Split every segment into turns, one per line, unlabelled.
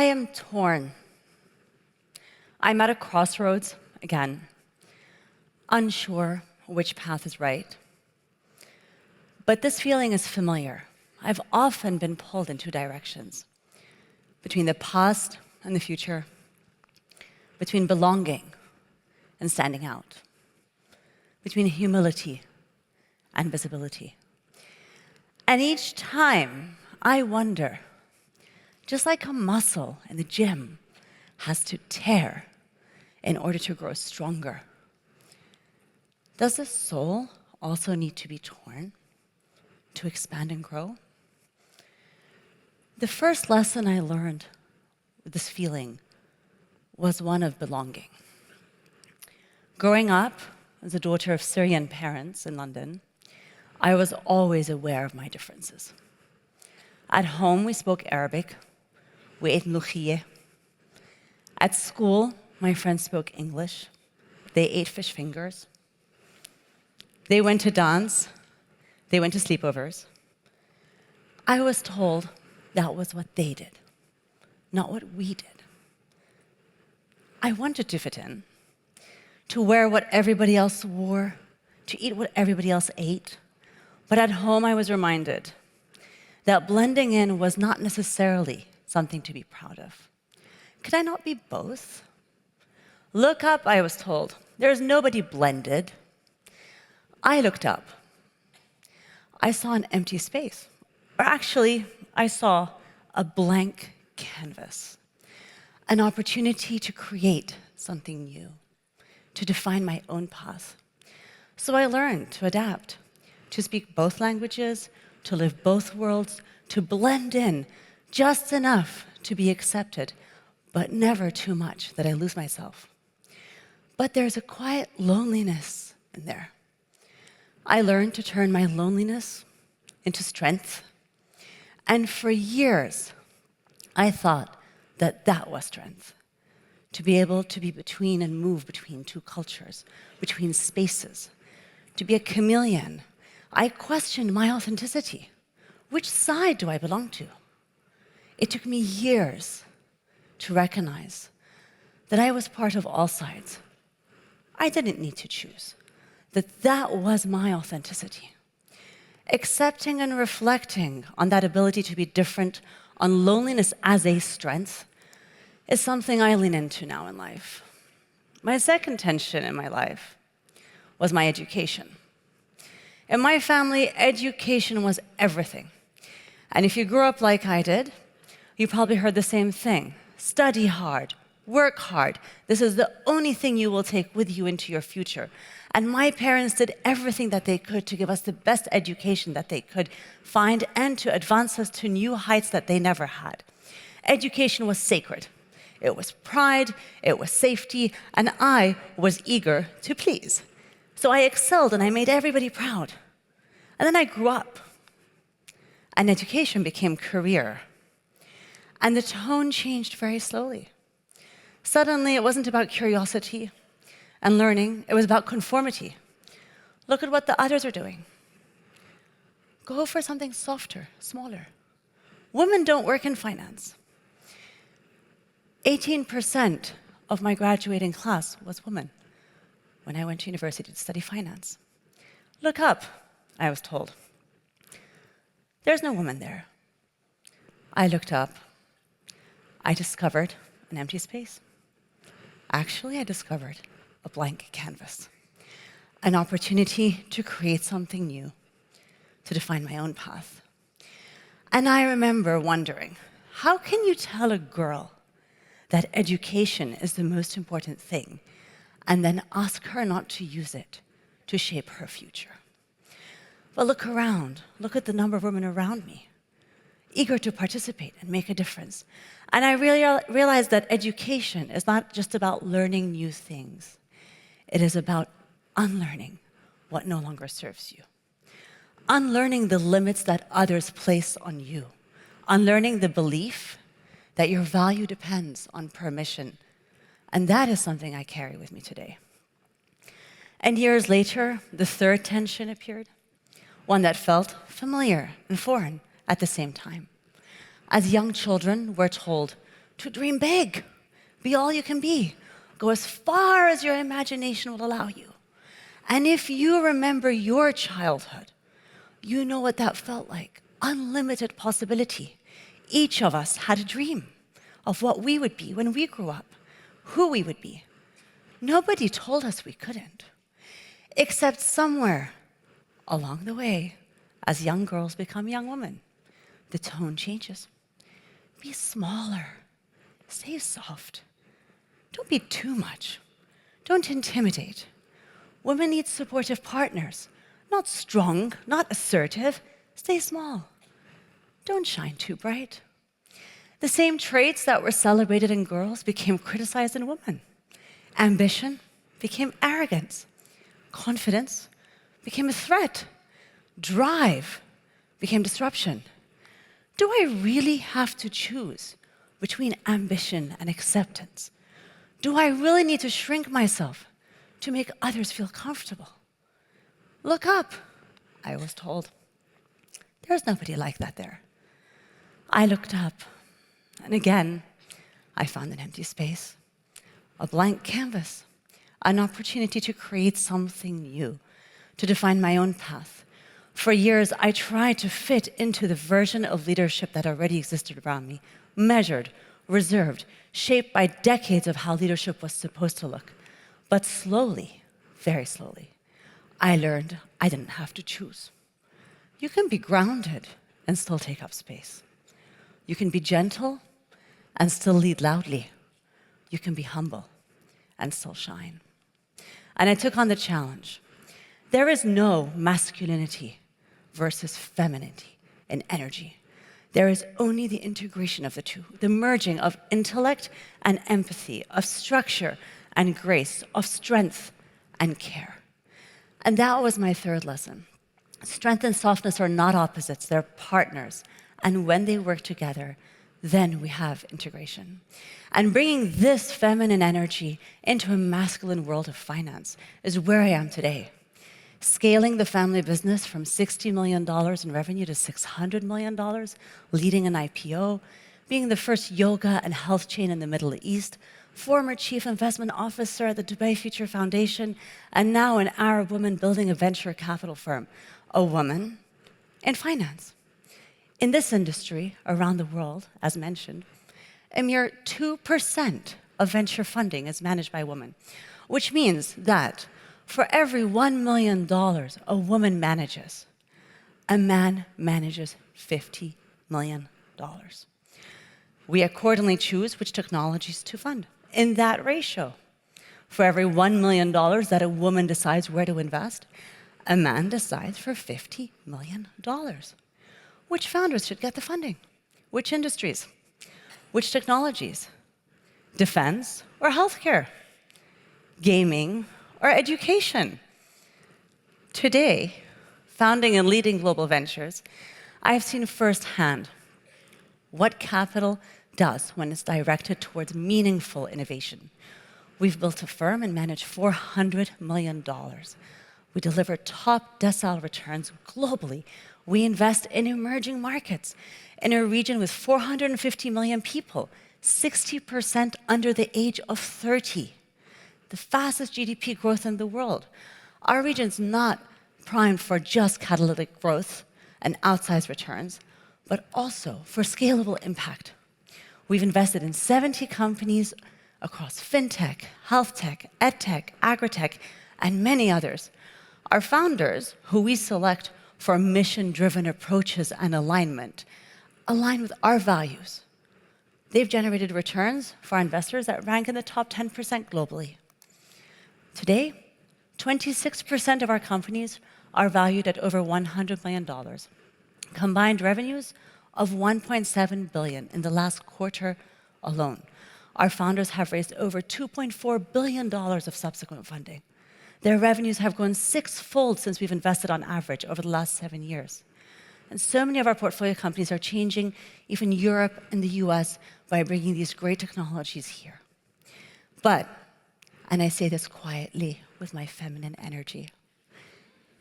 I am torn. I'm at a crossroads again, unsure which path is right. But this feeling is familiar. I've often been pulled in two directions, between the past and the future, between belonging and standing out, between humility and visibility. And each time I wonder, just like a muscle in the gym has to tear in order to grow stronger, does the soul also need to be torn to expand and grow? The first lesson I learned with this feeling was one of belonging. Growing up as a daughter of Syrian parents in London, I was always aware of my differences. At home, we spoke Arabic. We ate mloukhiyeh. At school, my friends spoke English. They ate fish fingers. They went to dance. They went to sleepovers. I was told that was what they did, not what we did. I wanted to fit in, to wear what everybody else wore, to eat what everybody else ate. But at home, I was reminded that blending in was not necessarily something to be proud of. Could I not be both? Look up, I was told. There's nobody blended. I looked up. I saw an empty space. Or actually, I saw a blank canvas. An opportunity to create something new, to define my own path. So I learned to adapt, to speak both languages, to live both worlds, to blend in just enough to be accepted, but never too much that I lose myself. But there's a quiet loneliness in there. I learned to turn my loneliness into strength. And for years, I thought that that was strength, to be able to be between and move between two cultures, between spaces, to be a chameleon. I questioned my authenticity. Which side do I belong to? It took me years to recognize that I was part of all sides. I didn't need to choose, that was my authenticity. Accepting and reflecting on that ability to be different, on loneliness as a strength, is something I lean into now in life. My second tension in my life was my education. In my family, education was everything. And if you grew up like I did, you probably heard the same thing. Study hard, work hard. This is the only thing you will take with you into your future. And my parents did everything that they could to give us the best education that they could find and to advance us to new heights that they never had. Education was sacred. It was pride, it was safety, and I was eager to please. So I excelled and I made everybody proud. And then I grew up, and education became career. And the tone changed very slowly. Suddenly, it wasn't about curiosity and learning, it was about conformity. Look at what the others are doing. Go for something softer, smaller. Women don't work in finance. 18% of my graduating class was women when I went to university to study finance. Look up, I was told. There's no woman there. I looked up. I discovered an empty space. Actually, I discovered a blank canvas, an opportunity to create something new, to define my own path. And I remember wondering, how can you tell a girl that education is the most important thing, and then ask her not to use it to shape her future? But look around. Look at the number of women around me, eager to participate and make a difference. And I really realized that education is not just about learning new things. It is about unlearning what no longer serves you, unlearning the limits that others place on you, unlearning the belief that your value depends on permission. And that is something I carry with me today. And years later, the third tension appeared, one that felt familiar and foreign at the same time. As young children, we're told to dream big, be all you can be, go as far as your imagination will allow you. And if you remember your childhood, you know what that felt like. Unlimited possibility. Each of us had a dream of what we would be when we grew up, who we would be. Nobody told us we couldn't, except somewhere along the way, as young girls become young women, the tone changes. Be smaller, stay soft. Don't be too much. Don't intimidate. Women need supportive partners, not strong, not assertive. Stay small. Don't shine too bright. The same traits that were celebrated in girls became criticized in women. Ambition became arrogance. Confidence became a threat. Drive became disruption. Do I really have to choose between ambition and acceptance? Do I really need to shrink myself to make others feel comfortable? Look up, I was told. There's nobody like that there. I looked up, and again, I found an empty space, a blank canvas, an opportunity to create something new, to define my own path. For years, I tried to fit into the version of leadership that already existed around me, measured, reserved, shaped by decades of how leadership was supposed to look. But slowly, very slowly, I learned I didn't have to choose. You can be grounded and still take up space. You can be gentle and still lead loudly. You can be humble and still shine. And I took on the challenge. There is no masculinity versus femininity in energy. There is only the integration of the two, the merging of intellect and empathy, of structure and grace, of strength and care. And that was my third lesson. Strength and softness are not opposites, they're partners. And when they work together, then we have integration. And bringing this feminine energy into a masculine world of finance is where I am today. Scaling the family business from $60 million in revenue to $600 million, leading an IPO, being the first yoga and health chain in the Middle East, former chief investment officer at the Dubai Future Foundation, and now an Arab woman building a venture capital firm, a woman in finance. In this industry, around the world, as mentioned, a mere 2% of venture funding is managed by women, which means that for every $1 million a woman manages, a man manages $50 million. We accordingly choose which technologies to fund in that ratio. For every $1 million that a woman decides where to invest, a man decides for $50 million. Which founders should get the funding? Which industries? Which technologies? Defense or healthcare? Gaming or education? Today, founding and leading global ventures, I have seen firsthand what capital does when it's directed towards meaningful innovation. We've built a firm and managed $400 million. We deliver top decile returns globally. We invest in emerging markets in a region with 450 million people, 60% under the age of 30, the fastest GDP growth in the world. Our region's not primed for just catalytic growth and outsized returns, but also for scalable impact. We've invested in 70 companies across fintech, health tech, edtech, agritech, and many others. Our founders, who we select for mission-driven approaches and alignment, align with our values. They've generated returns for our investors that rank in the top 10% globally. Today, 26% of our companies are valued at over $100 million. Combined revenues of $1.7 billion in the last quarter alone. Our founders have raised over $2.4 billion of subsequent funding. Their revenues have grown six-fold since we've invested on average over the last 7 years. And so many of our portfolio companies are changing even Europe and the US by bringing these great technologies here. But, and I say this quietly with my feminine energy,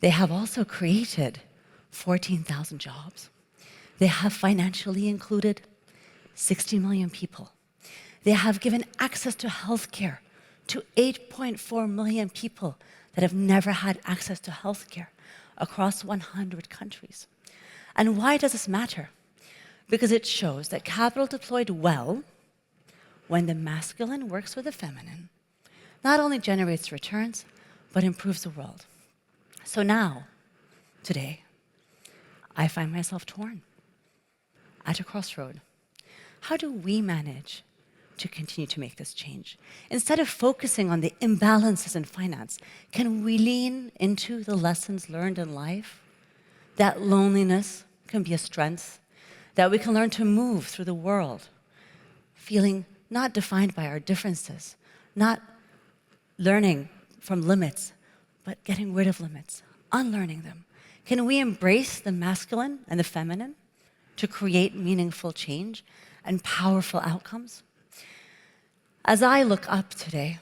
they have also created 14,000 jobs. They have financially included 60 million people. They have given access to healthcare to 8.4 million people that have never had access to healthcare across 100 countries. And why does this matter? Because it shows that capital deployed well, when the masculine works with the feminine, not only generates returns, but improves the world. So now, today, I find myself torn at a crossroad. How do we manage to continue to make this change? Instead of focusing on the imbalances in finance, can we lean into the lessons learned in life? That loneliness can be a strength, that we can learn to move through the world, feeling not defined by our differences, not learning from limits, but getting rid of limits, unlearning them. Can we embrace the masculine and the feminine to create meaningful change and powerful outcomes? As I look up today,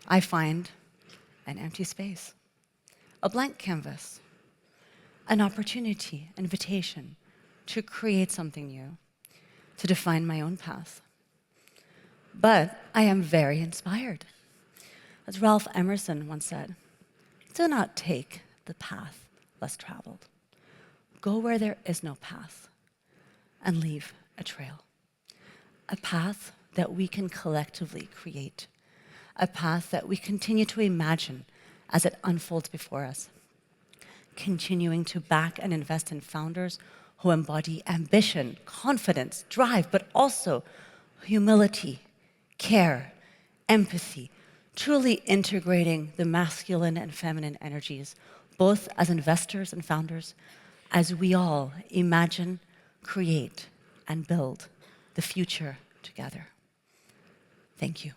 I find an empty space, a blank canvas, an opportunity, invitation to create something new, to define my own path. But I am very inspired. As Ralph Emerson once said, do not take the path less traveled. Go where there is no path and leave a trail. A path that we can collectively create. A path that we continue to imagine as it unfolds before us. Continuing to back and invest in founders who embody ambition, confidence, drive, but also humility, care, empathy, truly integrating the masculine and feminine energies, both as investors and founders, as we all imagine, create, and build the future together. Thank you.